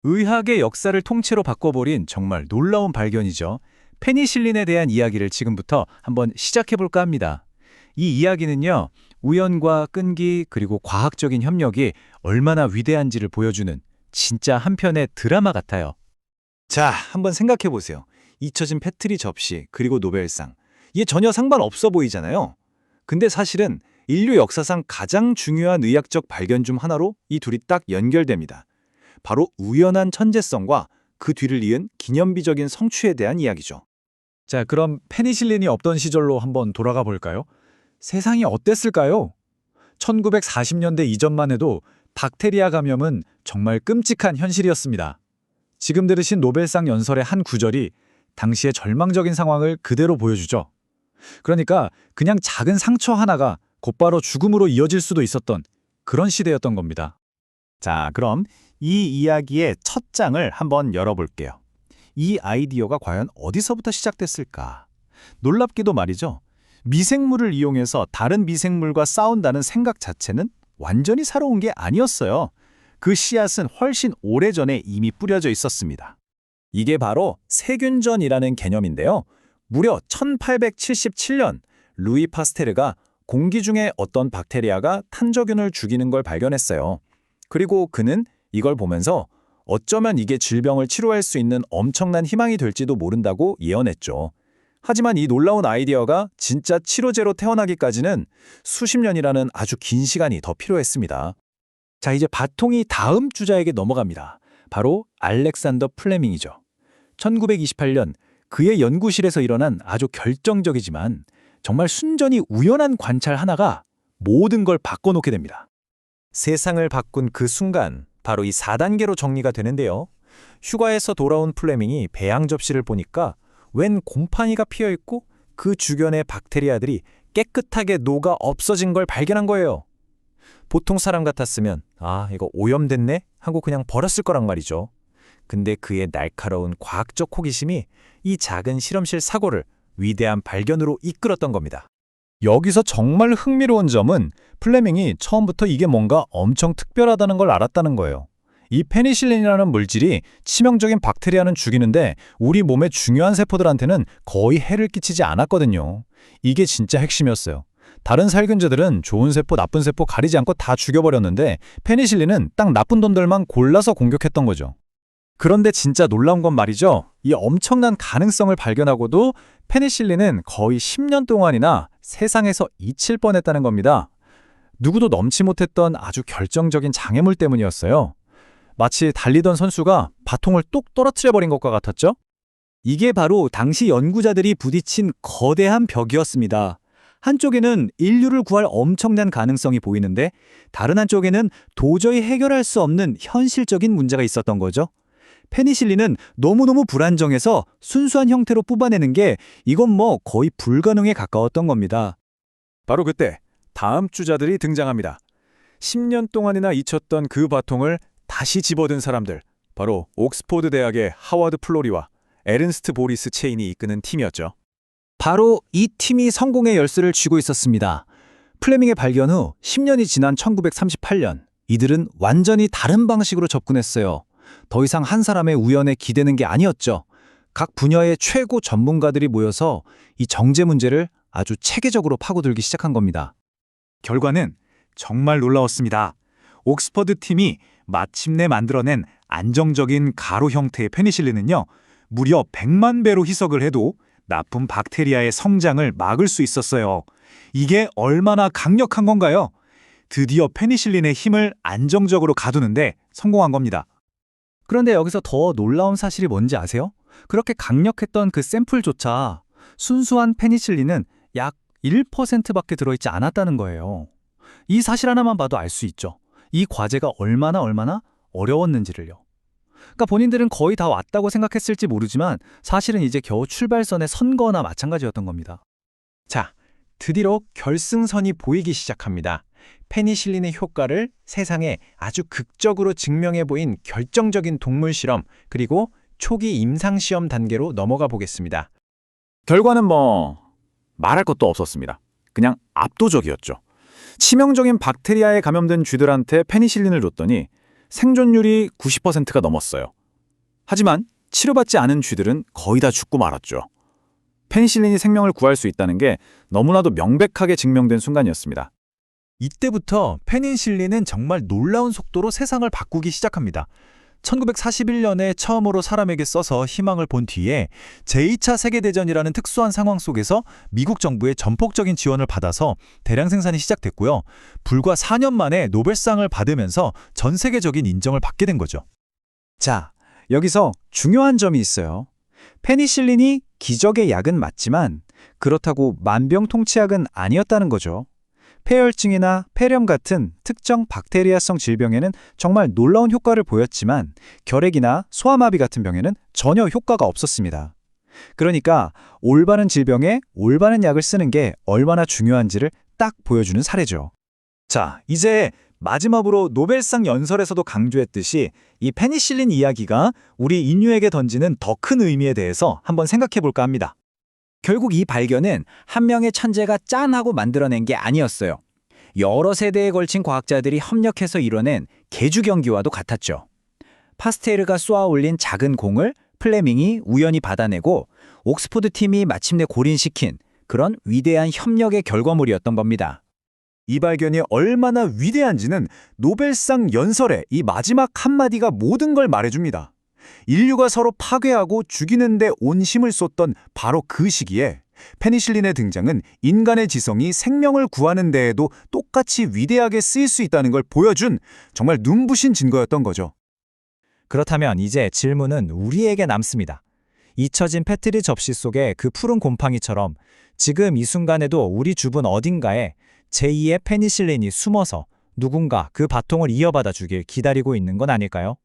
의학의 역사를 통째로 바꿔버린 정말 놀라운 발견이죠. 페니실린에 대한 이야기를 지금부터 한번 시작해볼까 합니다. 이 이야기는요, 우연과 끈기 그리고 과학적인 협력이 얼마나 위대한지를 보여주는 진짜 한 편의 드라마 같아요. 자, 한번 생각해 보세요. 잊혀진 패트리 접시, 그리고 노벨상. 이게 전혀 상관없어 보이잖아요. 근데 사실은 인류 역사상 가장 중요한 의학적 발견 중 하나로 이 둘이 딱 연결됩니다. 바로 우연한 천재성과 그 뒤를 이은 기념비적인 성취에 대한 이야기죠. 자, 그럼 페니실린이 없던 시절로 한번 돌아가 볼까요? 세상이 어땠을까요? 1940년대 이전만 해도 박테리아 감염은 정말 끔찍한 현실이었습니다. 지금 들으신 노벨상 연설의 한 구절이 당시의 절망적인 상황을 그대로 보여주죠. 그러니까 그냥 작은 상처 하나가 곧바로 죽음으로 이어질 수도 있었던 그런 시대였던 겁니다. 자, 그럼 이 이야기의 첫 장을 한번 열어볼게요. 이 아이디어가 과연 어디서부터 시작됐을까? 놀랍게도 말이죠. 미생물을 이용해서 다른 미생물과 싸운다는 생각 자체는 완전히 새로운 게 아니었어요. 그 씨앗은 훨씬 오래전에 이미 뿌려져 있었습니다. 이게 바로 세균전이라는 개념인데요. 무려 1877년 루이 파스테르가 공기 중에 어떤 박테리아가 탄저균을 죽이는 걸 발견했어요. 그리고 그는 이걸 보면서 어쩌면 이게 질병을 치료할 수 있는 엄청난 희망이 될지도 모른다고 예언했죠. 하지만 이 놀라운 아이디어가 진짜 치료제로 태어나기까지는 수십 년이라는 아주 긴 시간이 더 필요했습니다. 자, 이제 바통이 다음 주자에게 넘어갑니다. 바로 알렉산더 플레밍이죠. 1928년 그의 연구실에서 일어난 아주 결정적이지만 정말 순전히 우연한 관찰 하나가 모든 걸 바꿔놓게 됩니다. 세상을 바꾼 그 순간 바로 이 4단계로 정리가 되는데요. 휴가에서 돌아온 플레밍이 배양 접시를 보니까 웬 곰팡이가 피어있고 그 주변의 박테리아들이 깨끗하게 녹아 없어진 걸 발견한 거예요. 보통 사람 같았으면 이거 오염됐네 하고 그냥 버렸을 거란 말이죠. 근데 그의 날카로운 과학적 호기심이 이 작은 실험실 사고를 위대한 발견으로 이끌었던 겁니다. 여기서 정말 흥미로운 점은 플레밍이 처음부터 이게 뭔가 엄청 특별하다는 걸 알았다는 거예요. 이 페니실린이라는 물질이 치명적인 박테리아는 죽이는데 우리 몸의 중요한 세포들한테는 거의 해를 끼치지 않았거든요. 이게 진짜 핵심이었어요. 다른 살균제들은 좋은 세포, 나쁜 세포 가리지 않고 다 죽여버렸는데 페니실린은 딱 나쁜 놈들만 골라서 공격했던 거죠. 그런데 진짜 놀라운 건 말이죠. 이 엄청난 가능성을 발견하고도 페니실린은 거의 10년 동안이나 세상에서 잊힐 뻔했다는 겁니다. 누구도 넘지 못했던 아주 결정적인 장애물 때문이었어요. 마치 달리던 선수가 바통을 뚝 떨어뜨려버린 것과 같았죠? 이게 바로 당시 연구자들이 부딪힌 거대한 벽이었습니다. 한쪽에는 인류를 구할 엄청난 가능성이 보이는데 다른 한쪽에는 도저히 해결할 수 없는 현실적인 문제가 있었던 거죠. 페니실린은 너무너무 불안정해서 순수한 형태로 뽑아내는 게 이건 뭐 거의 불가능에 가까웠던 겁니다. 바로 그때 다음 주자들이 등장합니다. 10년 동안이나 잊혔던 그 바통을 다시 집어든 사람들, 바로 옥스포드 대학의 하워드 플로리와 에른스트 보리스 체인이 이끄는 팀이었죠. 바로 이 팀이 성공의 열쇠를 쥐고 있었습니다. 플레밍의 발견 후 10년이 지난 1938년, 이들은 완전히 다른 방식으로 접근했어요. 더 이상 한 사람의 우연에 기대는 게 아니었죠. 각 분야의 최고 전문가들이 모여서 이 정제 문제를 아주 체계적으로 파고들기 시작한 겁니다. 결과는 정말 놀라웠습니다. 옥스퍼드 팀이 마침내 만들어낸 안정적인 가로 형태의 페니실린은요, 무려 100만 배로 희석을 해도 나쁜 박테리아의 성장을 막을 수 있었어요. 이게 얼마나 강력한 건가요? 드디어 페니실린의 힘을 안정적으로 가두는데 성공한 겁니다. 그런데 여기서 더 놀라운 사실이 뭔지 아세요? 그렇게 강력했던 그 샘플조차 순수한 페니실린은 약 1%밖에 들어있지 않았다는 거예요. 이 사실 하나만 봐도 알 수 있죠. 이 과제가 얼마나 어려웠는지를요. 그러니까 본인들은 거의 다 왔다고 생각했을지 모르지만 사실은 이제 겨우 출발선에 선 거나 마찬가지였던 겁니다. 자, 드디어 결승선이 보이기 시작합니다. 페니실린의 효과를 세상에 아주 극적으로 증명해 보인 결정적인 동물 실험, 그리고 초기 임상시험 단계로 넘어가 보겠습니다. 결과는 말할 것도 없었습니다. 그냥 압도적이었죠. 치명적인 박테리아에 감염된 쥐들한테 페니실린을 줬더니 생존율이 90%가 넘었어요. 하지만 치료받지 않은 쥐들은 거의 다 죽고 말았죠. 페니실린이 생명을 구할 수 있다는 게 너무나도 명백하게 증명된 순간이었습니다. 이때부터 페니실린은 정말 놀라운 속도로 세상을 바꾸기 시작합니다. 1941년에 처음으로 사람에게 써서 희망을 본 뒤에 제2차 세계대전이라는 특수한 상황 속에서 미국 정부의 전폭적인 지원을 받아서 대량 생산이 시작됐고요. 불과 4년 만에 노벨상을 받으면서 전 세계적인 인정을 받게 된 거죠. 자, 여기서 중요한 점이 있어요. 페니실린이 기적의 약은 맞지만 그렇다고 만병통치약은 아니었다는 거죠. 폐혈증이나 폐렴 같은 특정 박테리아성 질병에는 정말 놀라운 효과를 보였지만 결핵이나 소아마비 같은 병에는 전혀 효과가 없었습니다. 그러니까 올바른 질병에 올바른 약을 쓰는 게 얼마나 중요한지를 딱 보여주는 사례죠. 자, 이제 마지막으로 노벨상 연설에서도 강조했듯이 이 페니실린 이야기가 우리 인류에게 던지는 더 큰 의미에 대해서 한번 생각해 볼까 합니다. 결국 이 발견은 한 명의 천재가 짠하고 만들어낸 게 아니었어요. 여러 세대에 걸친 과학자들이 협력해서 이뤄낸 계주 경기와도 같았죠. 파스테르가 쏘아 올린 작은 공을 플레밍이 우연히 받아내고 옥스포드 팀이 마침내 골인시킨 그런 위대한 협력의 결과물이었던 겁니다. 이 발견이 얼마나 위대한지는 노벨상 연설의 이 마지막 한마디가 모든 걸 말해줍니다. 인류가 서로 파괴하고 죽이는 데 온 힘을 쏟던 바로 그 시기에 페니실린의 등장은 인간의 지성이 생명을 구하는 데에도 똑같이 위대하게 쓰일 수 있다는 걸 보여준 정말 눈부신 증거였던 거죠. 그렇다면 이제 질문은 우리에게 남습니다. 잊혀진 페트리 접시 속의 그 푸른 곰팡이처럼 지금 이 순간에도 우리 주변 어딘가에 제2의 페니실린이 숨어서 누군가 그 바통을 이어받아 주길 기다리고 있는 건 아닐까요?